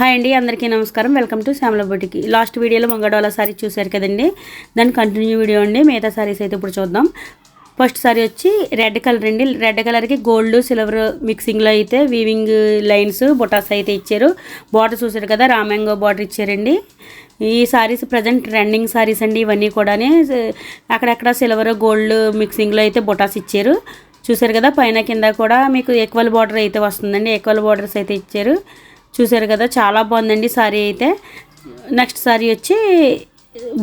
Hi అండి, అందరికీ నమస్కారం. వెల్కమ్ టు శ్యామల బొటికి. లాస్ట్ వీడియోలో మంగడోలా సారీ చూశారు కదండి, దాని కంటిన్యూ వీడియో అండి. మిగతా సారీస్ అయితే ఇప్పుడు చూద్దాం. ఫస్ట్ సారీ వచ్చి రెడ్ కలర్ అండి. రెడ్ కలర్కి గోల్డ్ సిల్వర్ మిక్సింగ్లో అయితే వీవింగ్ లైన్స్ బొటాస్ అయితే ఇచ్చారు. బార్డర్ చూసారు కదా, రామ్యాంగో బార్డర్ ఇచ్చారండి. ఈ సారీస్ ప్రజెంట్ ట్రెండింగ్ సారీస్ అండి. ఇవన్నీ కూడా అక్కడక్కడ సిల్వర్ గోల్డ్ మిక్సింగ్లో అయితే బొటాస్ ఇచ్చారు. చూసారు కదా, పైన కింద కూడా మీకు ఈక్వల్ బార్డర్ అయితే వస్తుందండి. ఈక్వల్ బార్డర్స్ అయితే ఇచ్చారు. చూసారు కదా, చాలా బాగుందండి సారీ అయితే. నెక్స్ట్ సారీ వచ్చి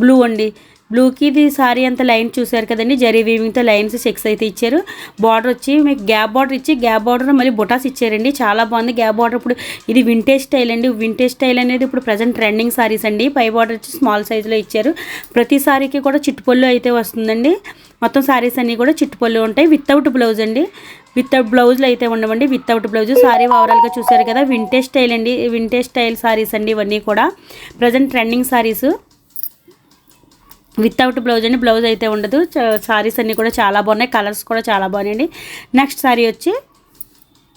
బ్లూ అండి. బ్లూకి ఇది సారీ అంతా లైన్ చూసారు కదండి, జరీ వీవింగ్తో లైన్స్ చెక్స్ అయితే ఇచ్చారు. బార్డర్ వచ్చి మీకు గ్యాప్ బార్డర్ ఇచ్చి గ్యాప్ బార్డర్ మళ్ళీ బొటాస్ ఇచ్చారండి. చాలా బాగుంది గ్యాప్ బార్డర్. ఇప్పుడు ఇది వింటేజ్ స్టైల్ అండి. వింటేజ్ స్టైల్ అనేది ఇప్పుడు ప్రజెంట్ ట్రెండింగ్ సారీస్ అండి. పై బార్డర్ వచ్చి స్మాల్ సైజులో ఇచ్చారు. ప్రతి సారీకి కూడా చిట్టుపొల్లు అయితే వస్తుందండి. మొత్తం సారీస్ అన్నీ కూడా చిట్టుపొల్లు ఉంటాయి. వితౌట్ బ్లౌజ్ అండి. వితౌట్ బ్లౌజ్లో అయితే ఉండవండి, వితౌట్ బ్లౌజ్. సారీ ఓవరాల్గా చూసారు కదా, వింటేజ్ స్టైల్ అండి. వింటేజ్ స్టైల్ సారీస్ అండి ఇవన్నీ కూడా. Present trending saris without blouse అండి. బ్లౌజ్ అయితే ఉండదు. సారీస్ అన్నీ కూడా చాలా బాగున్నాయి. కలర్స్ కూడా చాలా బాగున్నాయండి. నెక్స్ట్ సారీ వచ్చి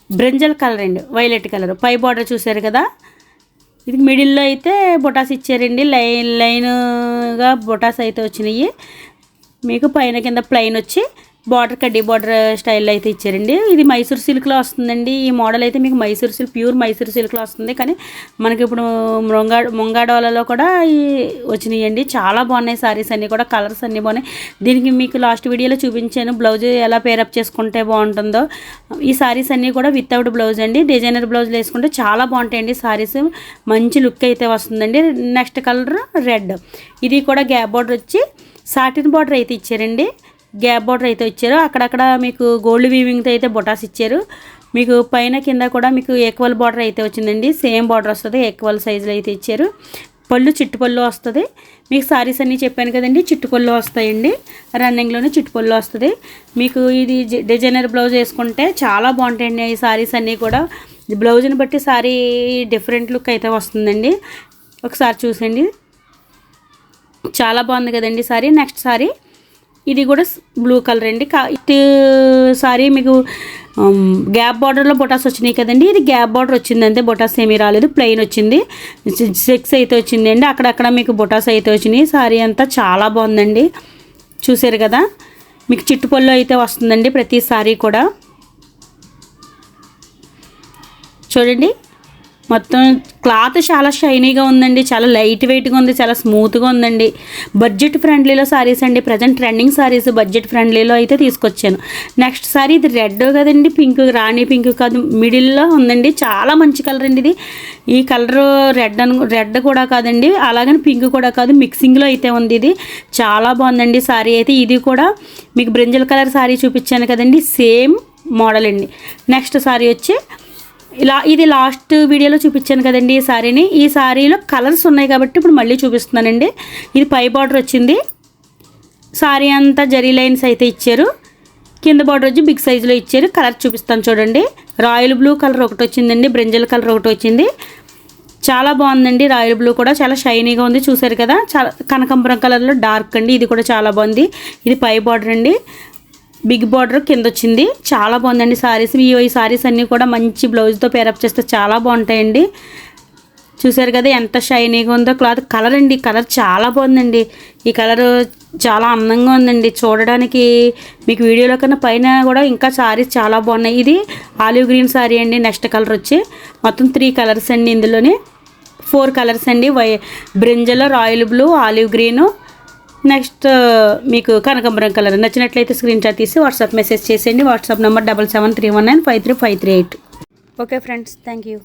బ్రింజల్ కలర్ అండి, వైలెట్ కలర్. పై బార్డర్ చూసారు కదా, ఇది మిడిల్లో అయితే బొటాస్ ఇచ్చారండి. లైన్గా బొటాస్ అయితే వచ్చినాయి. మీకు పైన కింద ప్లెయిన్ వచ్చి బార్డర్ కడ్డీ బార్డర్ స్టైల్లో అయితే ఇచ్చారండి. ఇది మైసూర్ సిల్క్లో వస్తుందండి. ఈ మోడల్ అయితే మీకు మైసూర్ సిల్క్, ప్యూర్ మైసూర్ సిల్క్లో వస్తుంది. కానీ మనకి ఇప్పుడు ముంగాడోలలో కూడా వచ్చినాయండి. చాలా బాగున్నాయి సారీస్ అన్నీ కూడా. కలర్స్ అన్నీ బాగున్నాయి. దీనికి మీకు లాస్ట్ వీడియోలో చూపించాను బ్లౌజ్ ఎలా పేరప్ చేసుకుంటే బాగుంటుందో. ఈ సారీస్ అన్నీ కూడా వితౌట్ బ్లౌజ్ అండి. డిజైనర్ బ్లౌజ్లు వేసుకుంటే చాలా బాగుంటాయండి సారీస్. మంచి లుక్ అయితే వస్తుందండి. Next colour red. ఇది కూడా గ్యాప్ బార్డర్ వచ్చి సాటిన్ బార్డర్ అయితే ఇచ్చారండి. గ్యాప్ బార్డర్ అయితే ఇచ్చారు. అక్కడక్కడ మీకు గోల్డ్ వీవింగ్తో అయితే బొటాస్ ఇచ్చారు. మీకు పైన కింద కూడా మీకు ఈక్వల్ బార్డర్ అయితే వచ్చిందండి. సేమ్ బార్డర్ వస్తుంది. ఈక్వల్ సైజులో అయితే ఇచ్చారు. పళ్ళు చిట్టుపళ్ళు వస్తుంది. మీకు సారీస్ అన్నీ చెప్పాను కదండి, చిట్టుపళ్ళు వస్తాయండి. రన్నింగ్లోనే చిట్టుపళ్ళు వస్తుంది. మీకు ఇది డిజైనర్ బ్లౌజ్ వేసుకుంటే చాలా బాగుంటాయండి ఈ సారీస్ అన్నీ కూడా. బ్లౌజ్ని బట్టి సారీ డిఫరెంట్ లుక్ అయితే వస్తుందండి. ఒకసారి చూసండి, చాలా బాగుంది కదండి సారీ. నెక్స్ట్ సారీ ఇది కూడా బ్లూ కలర్ అండి. ఇటు సారీ మీకు గ్యాప్ బార్డర్లో బొటాస్ వచ్చినాయి కదండి. ఇది గ్యాప్ బార్డర్ వచ్చింది అంతే, బొటాస్ ఏమీ రాలేదు. ప్లెయిన్ వచ్చింది. చెక్స్ అయితే వచ్చింది అండి. అక్కడక్కడ మీకు బొటాస్ అయితే వచ్చినాయి. సారీ అంతా చాలా బాగుందండి. చూసారు కదా, మీకు చిట్టుపళ్ళు అయితే వస్తుందండి ప్రతి సారీ కూడా. చూడండి, మొత్తం క్లాత్ చాలా షైనీగా ఉందండి. చాలా లైట్ వెయిట్గా ఉంది. చాలా స్మూత్గా ఉందండి. బడ్జెట్ ఫ్రెండ్లీలో సారీస్ అండి. ప్రజెంట్ ట్రెండింగ్ సారీస్ బడ్జెట్ ఫ్రెండ్లీలో అయితే తీసుకొచ్చాను. నెక్స్ట్ సారీ ఇది రెడ్ కదండి, పింక్, రాణి పింక్ కాదు, మిడిల్లో ఉందండి. చాలా మంచి కలర్ అండి ఇది. ఈ కలర్ రెడ్ కూడా కాదండి, అలాగని పింక్ కూడా కాదు, మిక్సింగ్లో అయితే ఉంది. ఇది చాలా బాగుందండి సారీ అయితే. ఇది కూడా మీకు బ్రింజల్ కలర్ సారీ చూపించాను కదండి, సేమ్ మోడల్ అండి. నెక్స్ట్ సారీ వచ్చి ఇది లాస్ట్ వీడియోలో చూపించాను కదండి ఈ సారీని. ఈ సారీలో కలర్స్ ఉన్నాయి కాబట్టి ఇప్పుడు మళ్ళీ చూపిస్తున్నానండి. ఇది పై బార్డర్ వచ్చింది. సారీ అంతా జరీ లైన్స్ అయితే ఇచ్చారు. కింద బార్డర్ వచ్చి బిగ్ సైజులో ఇచ్చారు. కలర్ చూపిస్తాను చూడండి. రాయల్ బ్లూ కలర్ ఒకటి వచ్చిందండి, బ్రింజల్ కలర్ ఒకటి వచ్చింది. చాలా బాగుందండి. రాయల్ బ్లూ కూడా చాలా షైనీగా ఉంది. చూసారు కదా, చాలా కనకాంబరం కలర్లో డార్క్ అండి. ఇది కూడా చాలా బాగుంది. ఇది పై బార్డర్ అండి, బిగ్ బార్డర్ కింద వచ్చింది. చాలా బాగుందండి సారీస్. ఈ సారీస్ అన్నీ కూడా మంచి బ్లౌజ్తో పేరప్ చేస్తే చాలా బాగుంటాయండి. చూసారు కదా ఎంత షైనీగా ఉందో క్లాత్. కలర్ అండి, కలర్ చాలా బాగుందండి. ఈ కలర్ చాలా అందంగా ఉందండి చూడడానికి. మీకు వీడియోలో కన్నా పైన కూడా ఇంకా సారీస్ చాలా బాగున్నాయి. ఇది ఆలివ్ గ్రీన్ సారీ అండి. నెక్స్ట్ కలర్ వచ్చి మొత్తం 3 కలర్స్ అండి. ఇందులోనే 4 కలర్స్ అండి. Brinjal, royal blue, olive green, next మీకు కనకాంబరం కలర్. నచ్చినట్లయితే స్క్రీన్ షాట్ తీసి వాట్సాప్ మెసేజ్ చేసేయండి. WhatsApp number 7731953538. Okay friends, thank you.